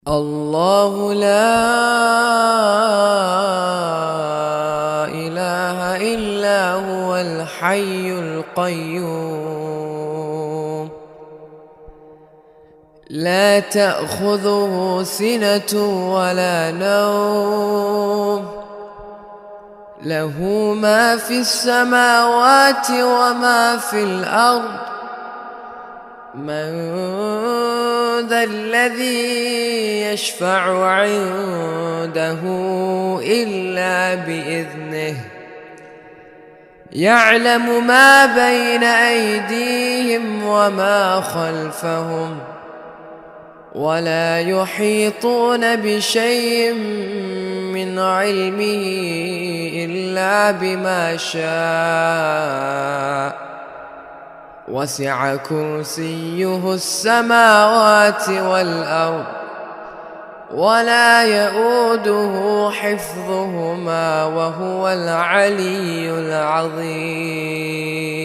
الله لا إله إلا هو الحي القيوم لا تأخذه سنة ولا نوم له ما في السماوات وما في الأرض من ذا الذي يشفع عنده إلا بإذنه يعلم ما بين أيديهم وما خلفهم ولا يحيطون بشيء من علمه إلا بما شاء وسع كرسيه السماوات والأرض ولا يؤوده حفظهما وهو العلي العظيم.